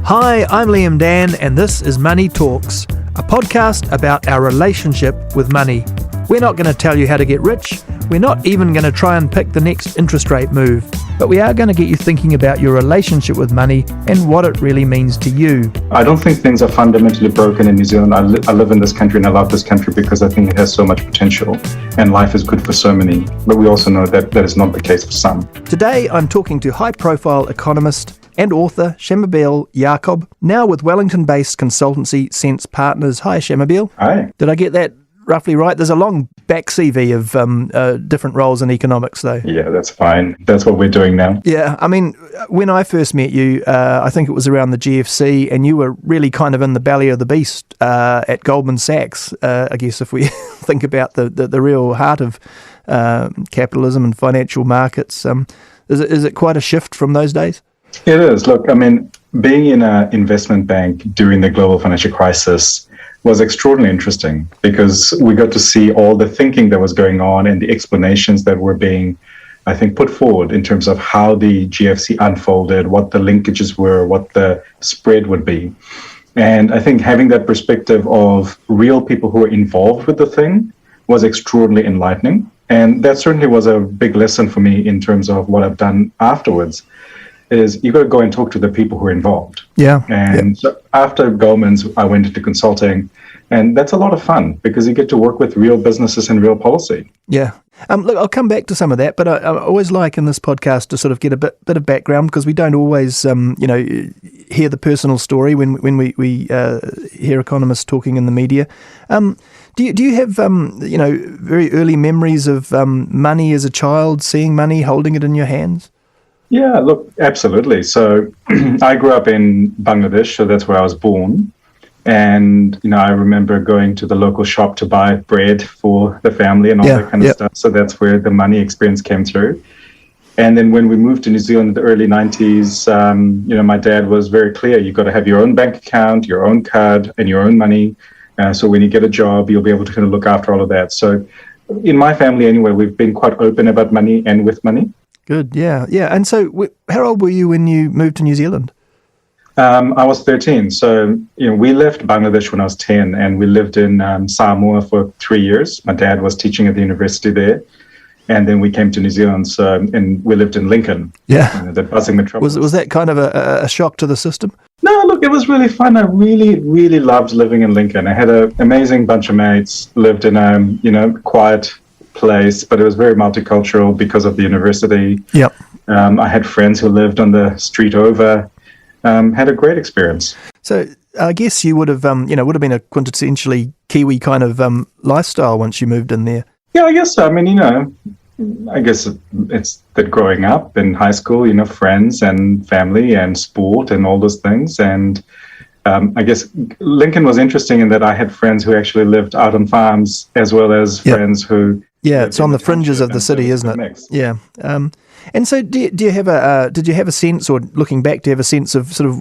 Hi, I'm Liam Dann, and this is Money Talks, a podcast about our relationship with money. We're not going to tell you how to get rich. We're not even going to try and pick the next interest rate move. But we are going to get you thinking about your relationship with money and what it really means to you. I don't think things are fundamentally broken in New Zealand. I live in this country and I love this country because I think it has so much potential and life is good for so many. But we also know that that is not the case for some. Today, I'm talking to high-profile economist and author Shamubeel Eaqub, now with Wellington-based consultancy Sense Partners. Hi, Shamubeel. Hi. Did I get that roughly right? There's a long back CV of different roles in economics, though. Yeah, that's fine. That's what we're doing now. Yeah, I mean, when I first met you, I think it was around the GFC, and you were really kind of in the belly of the beast at Goldman Sachs, I guess, if we think about the real heart of capitalism and financial markets. Is it quite a shift from those days? It is. Look, I mean, being in an investment bank during the global financial crisis was extraordinarily interesting because we got to see all the thinking that was going on and the explanations that were being, I think, put forward in terms of how the GFC unfolded, what the linkages were, what the spread would be. And I think having that perspective of real people who were involved with the thing was extraordinarily enlightening. And that certainly was a big lesson for me in terms of what I've done afterwards. Is you got to go and talk to the people who are involved. Yeah. And so after Goldman's, I went into consulting, and that's a lot of fun because you get to work with real businesses and real policy. Yeah. Look, I'll come back to some of that, but I always like in this podcast to sort of get a bit of background because we don't always, hear the personal story when we hear economists talking in the media. Do you have, very early memories of money as a child, seeing money, holding it in your hands? Yeah, look, absolutely. So I grew up in Bangladesh, so that's where I was born. And, I remember going to the local shop to buy bread for the family and all that kind of stuff. So that's where the money experience came through. And then when we moved to New Zealand in the early 90s, my dad was very clear. You've got to have your own bank account, your own card, and your own money. So when you get a job, you'll be able to kind of look after all of that. So in my family anyway, we've been quite open about money and with money. Good, yeah. And so how old were you when you moved to New Zealand? I was 13. So, we left Bangladesh when I was 10 and we lived in Samoa for 3 years. My dad was teaching at the university there. And then we came to New Zealand and we lived in Lincoln. Yeah. The buzzing metropolis. Was that kind of a shock to the system? No, look, it was really fun. I really, really loved living in Lincoln. I had an amazing bunch of mates, lived in a, quiet place, but it was very multicultural because of the university. Yep. I had friends who lived on the street over. Had a great experience. So I guess you would have, would have been a quintessentially Kiwi kind of lifestyle once you moved in there. Yeah, I guess so. I mean, I guess it's that growing up in high school, friends and family and sport and all those things. And I guess Lincoln was interesting in that I had friends who actually lived out on farms as well as friends who... Yeah, it's on the fringes of the city, isn't it? Mix. Yeah. And so did you have a sense, or looking back, do you have a sense of sort of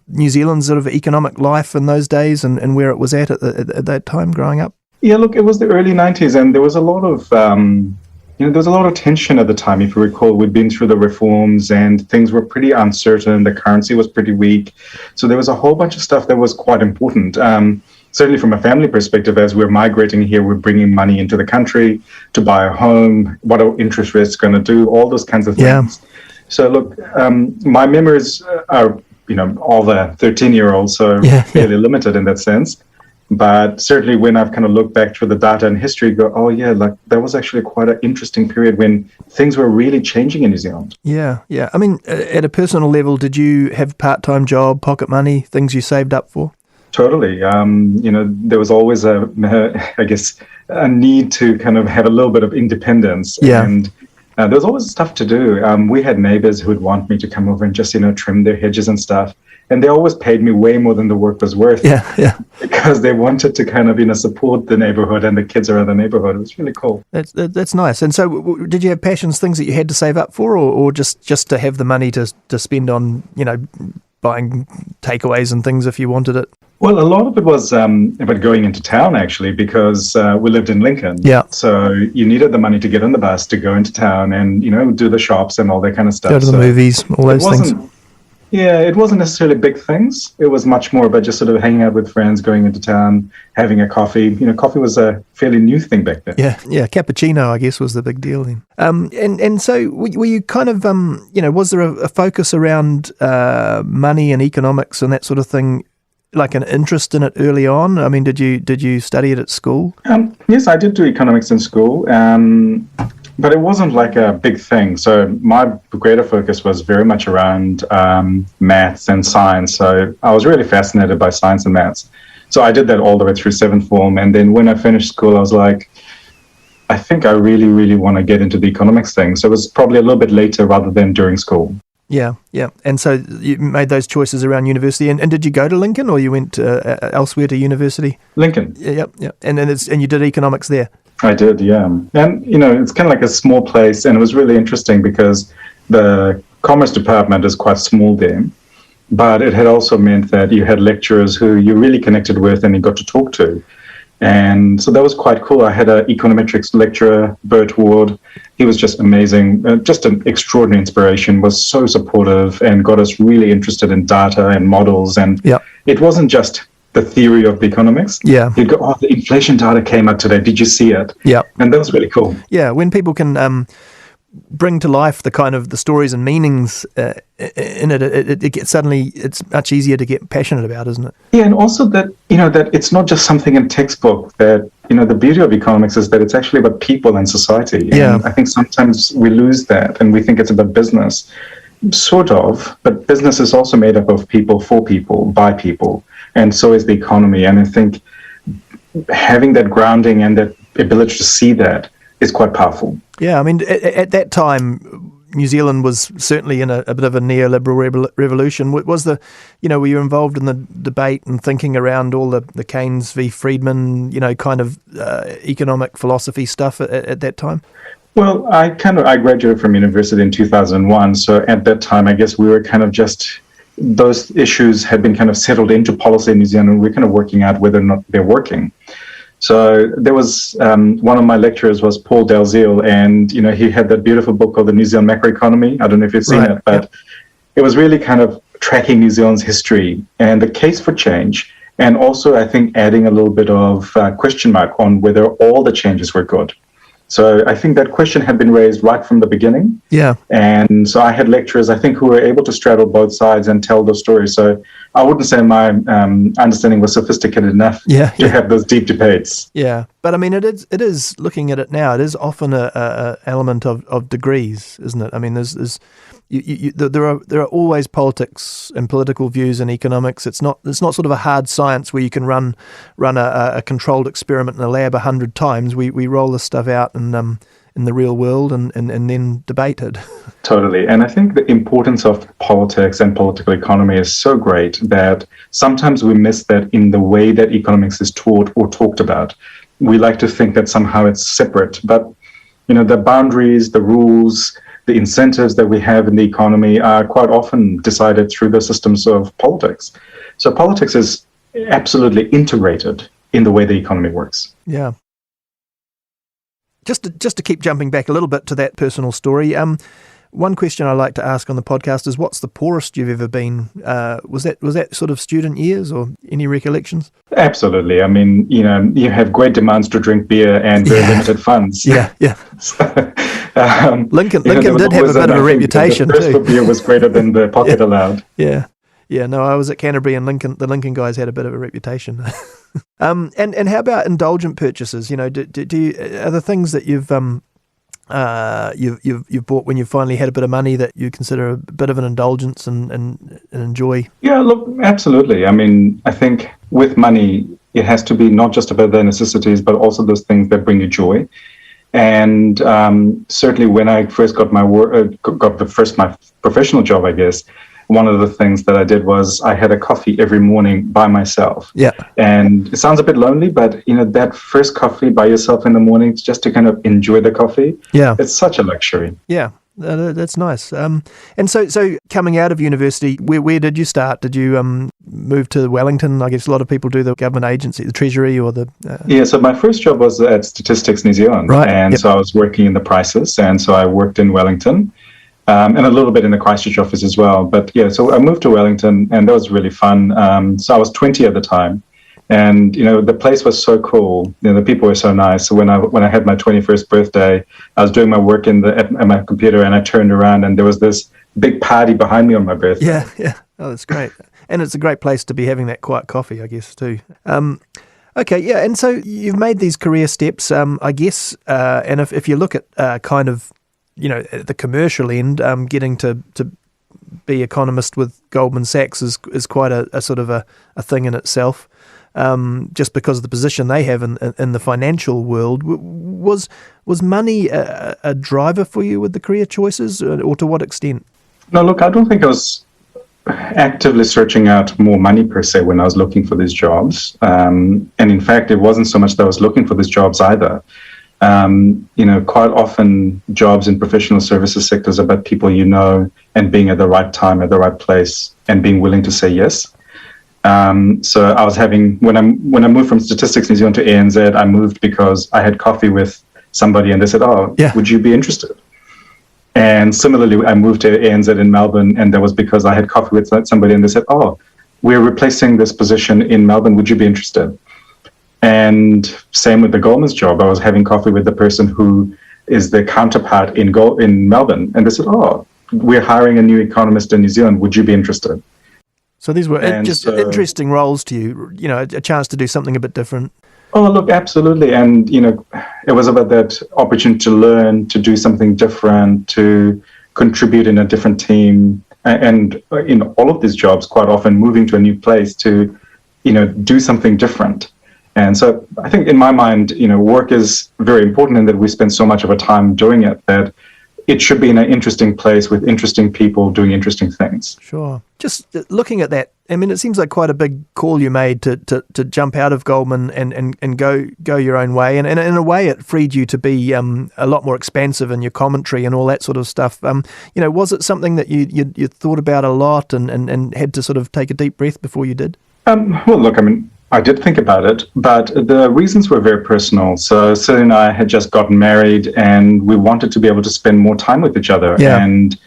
New Zealand's sort of economic life in those days and where it was at that time growing up? Yeah, look, it was the early 90s and there was a lot of, there was a lot of tension at the time. If you recall, we'd been through the reforms and things were pretty uncertain. The currency was pretty weak. So there was a whole bunch of stuff that was quite important. Certainly from a family perspective, as we're migrating here, we're bringing money into the country to buy a home. What are interest rates going to do? All those kinds of things. Yeah. So look, my memories are, all the 13-year-olds, so fairly limited in that sense. But certainly when I've kind of looked back through the data and history, go, oh yeah, like that was actually quite an interesting period when things were really changing in New Zealand. Yeah. I mean, at a personal level, did you have a part-time job, pocket money, things you saved up for? Totally. There was always a need to kind of have a little bit of independence. Yeah. And there was always stuff to do. We had neighbors who would want me to come over and just, trim their hedges and stuff. And they always paid me way more than the work was worth. Yeah. Because they wanted to kind of, support the neighborhood and the kids around the neighborhood. It was really cool. That's nice. And so did you have passions, things that you had to save up for, or just to have the money to spend on, buying takeaways and things if you wanted it? Well, a lot of it was about going into town, actually, because we lived in Lincoln. Yeah. So you needed the money to get on the bus to go into town and, do the shops and all that kind of stuff. Go to the movies, all those things. Yeah, it wasn't necessarily big things. It was much more about just sort of hanging out with friends, going into town, having a coffee. Coffee was a fairly new thing back then. Yeah, cappuccino, I guess, was the big deal then. And so were you kind of, was there a focus around money and economics and that sort of thing, like an interest in it early on? I mean, did you study it at school? Yes, I did do economics in school. But it wasn't like a big thing. So my greater focus was very much around maths and science. So I was really fascinated by science and maths. So I did that all the way through seventh form. And then when I finished school, I was like, I think I really, really want to get into the economics thing. So it was probably a little bit later rather than during school. Yeah. And so you made those choices around university. And did you go to Lincoln, or you went elsewhere to university? Lincoln. Yep. And you did economics there? I did, yeah. And, it's kind of like a small place, and it was really interesting because the commerce department is quite small there, but it had also meant that you had lecturers who you really connected with and you got to talk to. And so that was quite cool. I had an econometrics lecturer, Bert Ward. He was just amazing, just an extraordinary inspiration, was so supportive and got us really interested in data and models. And It wasn't just the theory of the economics. Yeah. You'd go, the inflation data came out today. Did you see it? Yeah. And that was really cool. Yeah, when people can bring to life the kind of the stories and meanings in it gets suddenly, it's much easier to get passionate about, isn't it? Yeah, and also that, that it's not just something in textbook, that, the beauty of economics is that it's actually about people and society. Yeah. And I think sometimes we lose that and we think it's about business, sort of, but business is also made up of people, for people, by people. And so is the economy. And I think having that grounding and that ability to see that is quite powerful. Yeah, I mean, at that time, New Zealand was certainly in a bit of a neoliberal revolution. Was were you involved in the debate and thinking around all the Keynes v. Friedman, kind of economic philosophy stuff at that time? Well, I graduated from university in 2001. So at that time, I guess we were kind of just, those issues had been kind of settled into policy in New Zealand, and we're kind of working out whether or not they're working. So there was, one of my lecturers was Paul Dalziel, and, he had that beautiful book called The New Zealand Macroeconomy. I don't know if you've seen it, but It was really kind of tracking New Zealand's history and the case for change, and also, I think, adding a little bit of question mark on whether all the changes were good. So I think that question had been raised right from the beginning. Yeah. And so I had lecturers, I think, who were able to straddle both sides and tell those stories. So I wouldn't say my understanding was sophisticated enough to have those deep debates. Yeah. But I mean, it is looking at it now, it is often a element of degrees, isn't it? I mean, there are always politics and political views in economics. It's not sort of a hard science where you can run a controlled experiment in a lab 100 times. We roll this stuff out in the real world and then debate it. Totally. And I think the importance of politics and political economy is so great that sometimes we miss that in the way that economics is taught or talked about. We like to think that somehow it's separate, but the boundaries, the rules, the incentives that we have in the economy are quite often decided through the systems of politics. So politics is absolutely integrated in the way the economy works. Yeah. Just to keep jumping back a little bit to that personal story, one question I like to ask on the podcast is, what's the poorest you've ever been? Was that sort of student years, or any recollections? Absolutely. I mean, you have great demands to drink beer and very limited funds. Yeah. Lincoln did have a bit of a reputation too. The beer was greater than the pocket allowed. Yeah. No, I was at Canterbury, and the Lincoln guys had a bit of a reputation. And how about indulgent purchases? Do you, are the things that you've bought when you finally had a bit of money that you consider a bit of an indulgence and enjoy? Yeah, look, absolutely. I mean, I think with money, it has to be not just about the necessities, but also those things that bring you joy. And certainly when I first got my professional job, I guess, one of the things that I did was I had a coffee every morning by myself. Yeah. And it sounds a bit lonely, but that first coffee by yourself in the morning, just to kind of enjoy the coffee. Yeah. It's such a luxury. Yeah. That's nice. And so coming out of university, where did you start? Did you move to Wellington? I guess a lot of people do the government agency, the Treasury, or the... Yeah, so my first job was at Statistics New Zealand. Right. And so I was working in the prices, and so I worked in Wellington. and a little bit in the Christchurch office as well. But yeah, so I moved to Wellington, and that was really fun. So I was 20 at the time, and the place was so cool. The people were so nice. So when I had my 21st birthday, I was doing my work at my computer, and I turned around, and there was this big party behind me on my birthday. Yeah. Oh, that's great. And it's a great place to be having that quiet coffee, I guess, too. Okay, yeah, and so you've made these career steps, I guess, and if you look at kind of, at the commercial end, getting to be economist with Goldman Sachs is quite a sort of a thing in itself, just because of the position they have in the financial world. Was money a driver for you with the career choices, or to what extent? No, look, I don't think I was actively searching out more money per se when I was looking for these jobs. And in fact, it wasn't so much that I was looking for these jobs either. Quite often jobs in professional services sectors are about people and being at the right time, at the right place, and being willing to say yes. So I was when I moved from Statistics New Zealand to ANZ, I moved because I had coffee with somebody and they said, would you be interested? And similarly, I moved to ANZ in Melbourne, and that was because I had coffee with somebody and they said, we're replacing this position in Melbourne. Would you be interested? And same with the Goldman's job. I was having coffee with the person who is the counterpart in Melbourne. And they said, we're hiring a new economist in New Zealand. Would you be interested? So these were interesting roles to you, a chance to do something a bit different. Oh, look, absolutely. And, it was about that opportunity to learn, to do something different, to contribute in a different team. And in all of these jobs, quite often moving to a new place to, do something different. And so I think in my mind, work is very important in that we spend so much of our time doing it that it should be in an interesting place with interesting people doing interesting things. Sure. Just looking at that, I mean, it seems like quite a big call you made to jump out of Goldman and go your own way. And in a way, it freed you to be a lot more expansive in your commentary and all that sort of stuff. Was it something that you thought about a lot and had to sort of take a deep breath before you did? Well, look, I mean, I did think about it, but the reasons were very personal. So Celia and I had just gotten married, and we wanted to be able to spend more time with each other. Yeah. And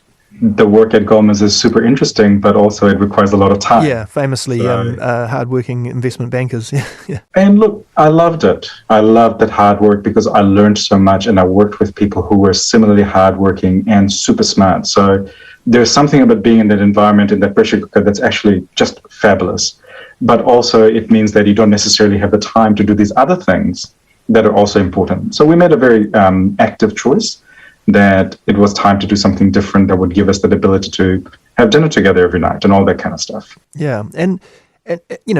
the work at Goldman's is super interesting, but also it requires a lot of time. Yeah, famously hardworking investment bankers. Yeah. And look, I loved it. I loved that hard work because I learned so much, and I worked with people who were similarly hardworking and super smart. So there's something about being in that environment, in that pressure cooker, that's actually just fabulous. But also it means that you don't necessarily have the time to do these other things that are also important. So we made a very active choice that it was time to do something different that would give us the ability to have dinner together every night and all that kind of stuff. Yeah. And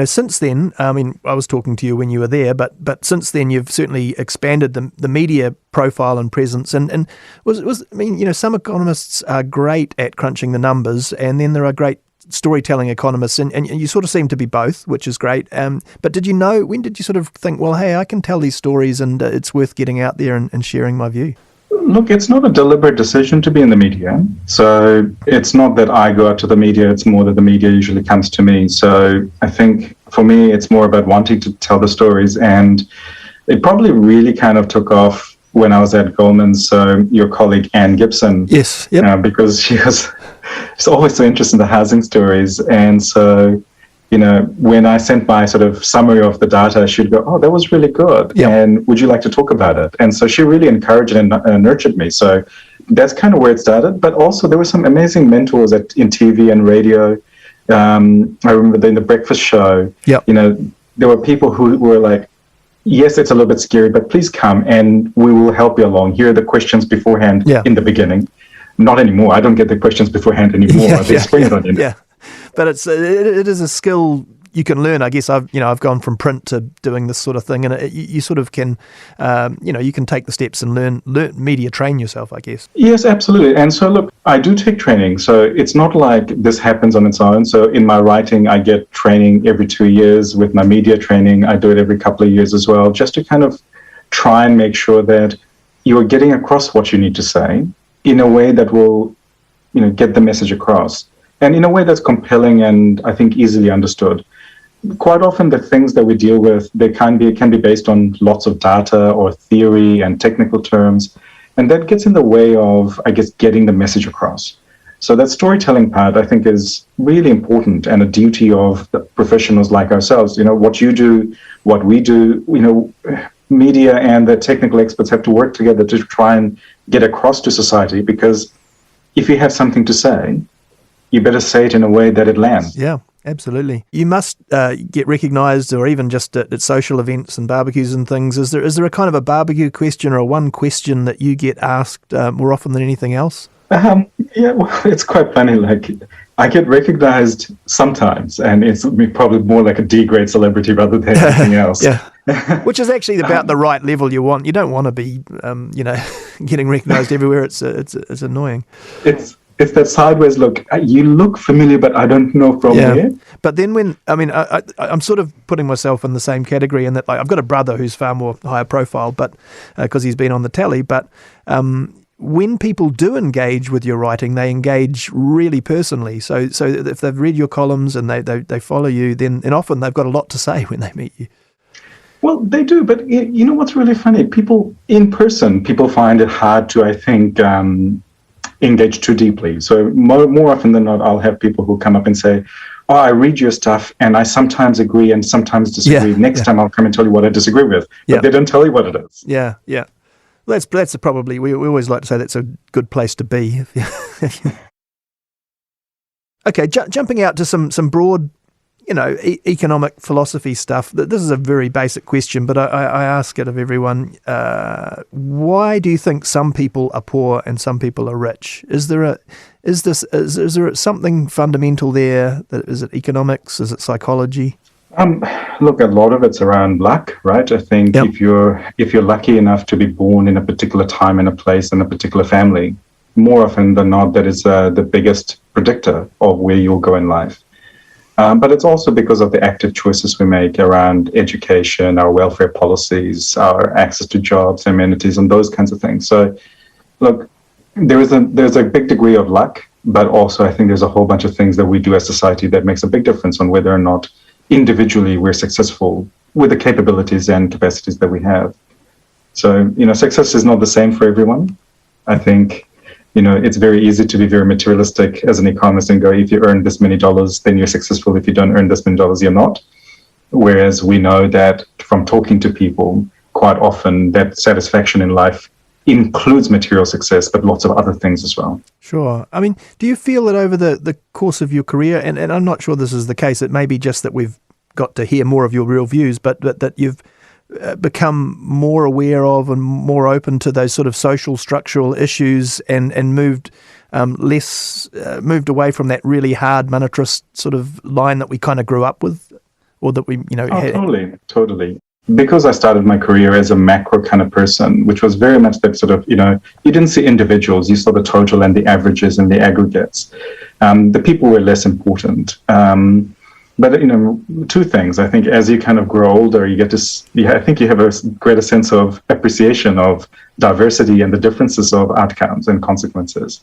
since then, I mean, I was talking to you when you were there, but since then you've certainly expanded the media profile and presence. And some economists are great at crunching the numbers, and then there are great storytelling economists, and you sort of seem to be both, which is great. But when did you sort of think, well, hey, I can tell these stories and it's worth getting out there and sharing my view? Look, it's not a deliberate decision to be in the media. So it's not that I go out to the media, it's more that the media usually comes to me. So I think for me, it's more about wanting to tell the stories. And it probably really kind of took off when I was at Goldman's. So your colleague, Anne Gibson. Yes. Yep. Because she's always so interested in the housing stories. And so, when I sent my sort of summary of the data, she'd go, "Oh, that was really good. Yep. And would you like to talk about it?" And so she really encouraged and nurtured me. So that's kind of where it started. But also there were some amazing mentors in TV and radio. I remember in the breakfast show, yep. There were people who were like, "Yes, it's a little bit scary, but please come and we will help you along. Here are the questions beforehand in the beginning." Not anymore. I don't get the questions beforehand anymore. They spring it on you. Yeah, but it is a skill you can learn. I guess I've gone from print to doing this sort of thing, and you sort of can, you can take the steps and learn media, train yourself, I guess. Yes, absolutely. And so look, I do take training. So it's not like this happens on its own. So in my writing, I get training every 2 years. With my media training, I do it every couple of years as well, just to kind of try and make sure that you're getting across what you need to say in a way that will, get the message across, and in a way that's compelling and I think easily understood. Quite often the things that we deal with, they can be based on lots of data or theory and technical terms. And that gets in the way of, I guess, getting the message across. So that storytelling part, I think, is really important and a duty of the professionals like ourselves. What you do, what we do, media and the technical experts have to work together to try and get across to society, because if you have something to say, you better say it in a way that it lands. Yeah, absolutely. You must get recognised, or even just at social events and barbecues and things. Is there a kind of a barbecue question, or one question that you get asked more often than anything else? Yeah, well, it's quite funny. Like, I get recognized sometimes, and it's probably more like a D-grade celebrity rather than anything else. Yeah, which is actually about the right level you want. You don't want to be, getting recognized everywhere. It's annoying. It's that sideways look. You look familiar, but I don't know from where. But then I'm sort of putting myself in the same category in that, like, I've got a brother who's far more higher profile, but because he's been on the telly, but. When people do engage with your writing, they engage really personally. So if they've read your columns and they follow you, then often they've got a lot to say when they meet you. Well, they do, but you know what's really funny? People find it hard to, I think, engage too deeply. So more often than not, I'll have people who come up and say, "Oh, I read your stuff, and I sometimes agree and sometimes disagree. Next time I'll come and tell you what I disagree with." But they don't tell you what it is. Yeah. That's probably, we always like to say that's a good place to be. Okay, jumping out to some broad, economic philosophy stuff. This is a very basic question, but I ask it of everyone. Why do you think some people are poor and some people are rich? Is there something fundamental there? Is it economics? Is it psychology? Look, a lot of it's around luck, right? I think if you're lucky enough to be born in a particular time and a place and a particular family, more often than not, that is the biggest predictor of where you'll go in life. But it's also because of the active choices we make around education, our welfare policies, our access to jobs, amenities, and those kinds of things. So, look, there's a big degree of luck, but also I think there's a whole bunch of things that we do as society that makes a big difference on whether or not individually we're successful with the capabilities and capacities that we have. So, success is not the same for everyone. I think, it's very easy to be very materialistic as an economist and go, if you earn this many dollars, then you're successful. If you don't earn this many dollars, you're not. Whereas we know that from talking to people, quite often that satisfaction in life includes material success, but lots of other things as well. Sure. I mean, do you feel that over the course of your career, and I'm not sure this is the case, it may be just that we've got to hear more of your real views, but that you've become more aware of and more open to those sort of social structural issues and moved away from that really hard monetarist sort of line that we kind of grew up with, or that we, had? Totally. Because I started my career as a macro kind of person, which was very much that sort of, you didn't see individuals, you saw the total and the averages and the aggregates. The people were less important. But, two things. I think as you kind of grow older, I think you have a greater sense of appreciation of diversity and the differences of outcomes and consequences.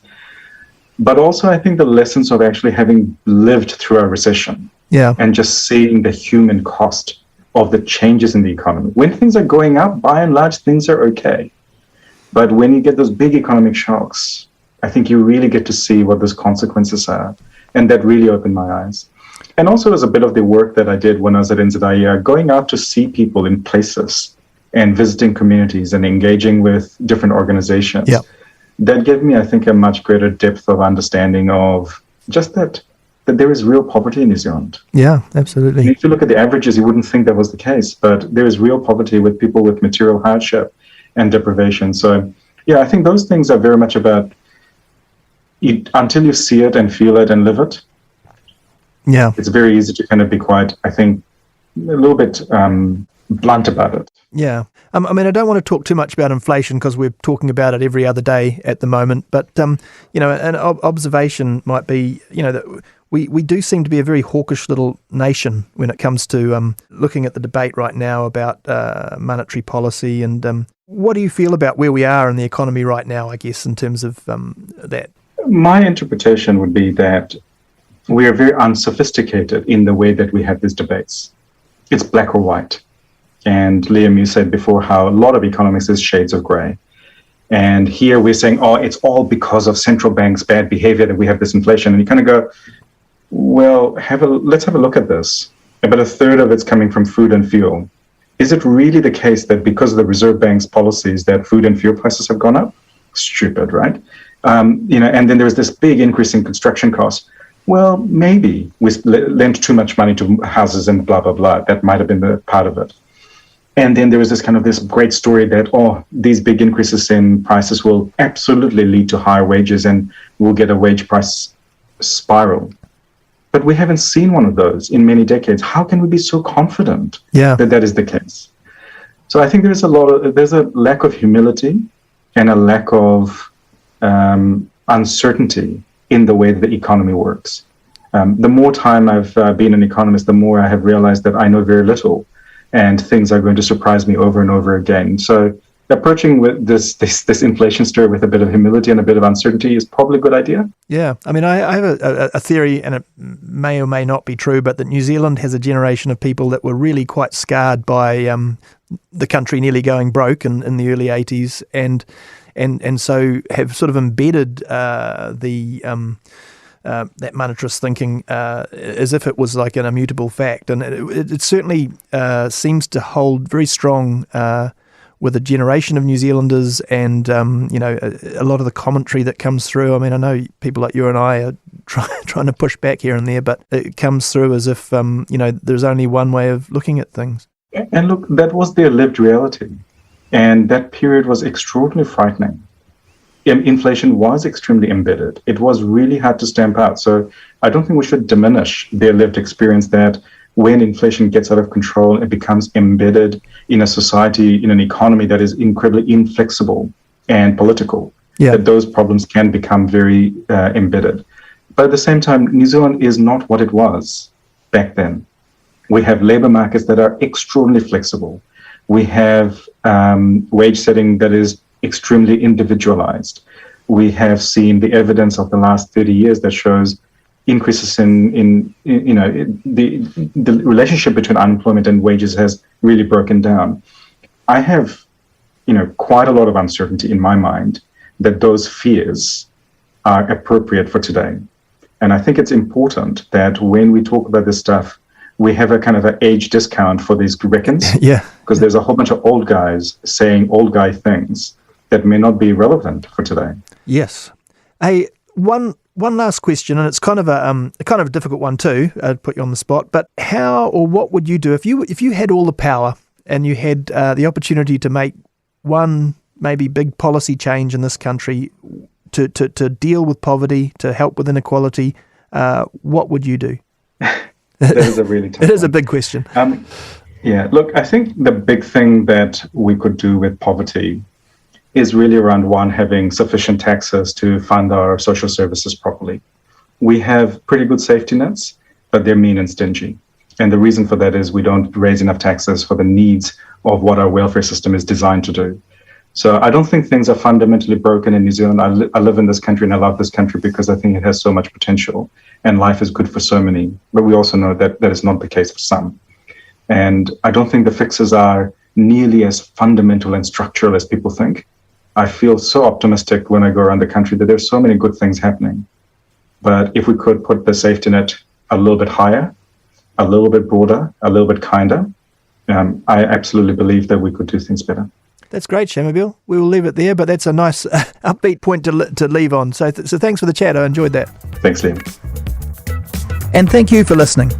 But also, I think the lessons of actually having lived through a recession and just seeing the human cost of the changes in the economy. When things are going up, by and large, things are okay. But when you get those big economic shocks, I think you really get to see what those consequences are. And that really opened my eyes. And also as a bit of the work that I did when I was at nzherald, going out to see people in places and visiting communities and engaging with different organizations. That gave me, I think, a much greater depth of understanding of just that there is real poverty in New Zealand. Yeah, absolutely. And if you look at the averages, you wouldn't think that was the case, but there is real poverty with people with material hardship and deprivation. So, I think those things are very much about until you see it and feel it and live it. Yeah, it's very easy to kind of be quite, I think, a little bit blunt about it. Yeah. I don't want to talk too much about inflation because we're talking about it every other day at the moment. But, an observation might be, that we do seem to be a very hawkish little nation when it comes to looking at the debate right now about monetary policy. And what do you feel about where we are in the economy right now, I guess, in terms of that? My interpretation would be that we are very unsophisticated in the way that we have these debates. It's black or white. And Liam, you said before how a lot of economics is shades of grey. And here we're saying, oh, it's all because of central banks' bad behavior that we have this inflation. And you kind of go, well, let's have a look at this. About a third of it's coming from food and fuel. Is it really the case that because of the Reserve Bank's policies that food and fuel prices have gone up? Stupid, right? And then there's this big increase in construction costs. Well, maybe we lent too much money to houses and blah, blah, blah. That might have been the part of it. And then there was this great story that, these big increases in prices will absolutely lead to higher wages and we'll get a wage price spiral. But we haven't seen one of those in many decades. How can we be so confident that is the case? So I think there's a lack of humility and a lack of uncertainty in the way that the economy works. The more time I've been an economist, the more I have realized that I know very little, and things are going to surprise me over and over again. So approaching with this inflation story with a bit of humility and a bit of uncertainty is probably a good idea. Yeah, I mean, I have a theory, and it may or may not be true, but that New Zealand has a generation of people that were really quite scarred by the country nearly going broke in the early 80s, and so have sort of embedded that monetarist thinking as if it was like an immutable fact. And it certainly seems to hold very strong with a generation of New Zealanders, and a lot of the commentary that comes through. I mean, I know people like you and I are trying to push back here and there, but it comes through as if there's only one way of looking at things. And look, that was their lived reality, and that period was extraordinarily frightening. Inflation was extremely embedded. It was really hard to stamp out. So I don't think we should diminish their lived experience that when inflation gets out of control, it becomes embedded in a society, in an economy that is incredibly inflexible and political, that those problems can become very embedded. But at the same time, New Zealand is not what it was back then. We have labor markets that are extraordinarily flexible. We have wage setting that is extremely individualized. We have seen the evidence of the last 30 years that shows increases in the relationship between unemployment and wages has really broken down. I have, quite a lot of uncertainty in my mind that those fears are appropriate for today. And I think it's important that when we talk about this stuff, we have a kind of an age discount for these reckons. Because there's a whole bunch of old guys saying old guy things that may not be relevant for today. Yes. Hey, one last question, and it's kind of a difficult one too. I'd put you on the spot. But how or what would you do if you had all the power and you had the opportunity to make one maybe big policy change in this country to deal with poverty, to help with inequality? What would you do? That is a really tough It is a big question. Look, I think the big thing that we could do with poverty is really around having sufficient taxes to fund our social services properly. We have pretty good safety nets, but they're mean and stingy. And the reason for that is we don't raise enough taxes for the needs of what our welfare system is designed to do. So I don't think things are fundamentally broken in New Zealand. I live in this country and I love this country because I think it has so much potential and life is good for so many. But we also know that that is not the case for some. And I don't think the fixes are nearly as fundamental and structural as people think. I feel so optimistic when I go around the country that there's so many good things happening. But if we could put the safety net a little bit higher, a little bit broader, a little bit kinder, I absolutely believe that we could do things better. That's great, Shamubeel. We will leave it there, but that's a nice upbeat point to leave on. So thanks for the chat. I enjoyed that. Thanks, Liam. And thank you for listening.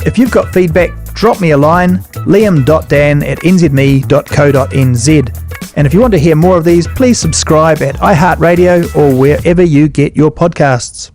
If you've got feedback, drop me a line, liam.dann@nzherald.co.nz. And if you want to hear more of these, please subscribe at iHeartRadio or wherever you get your podcasts.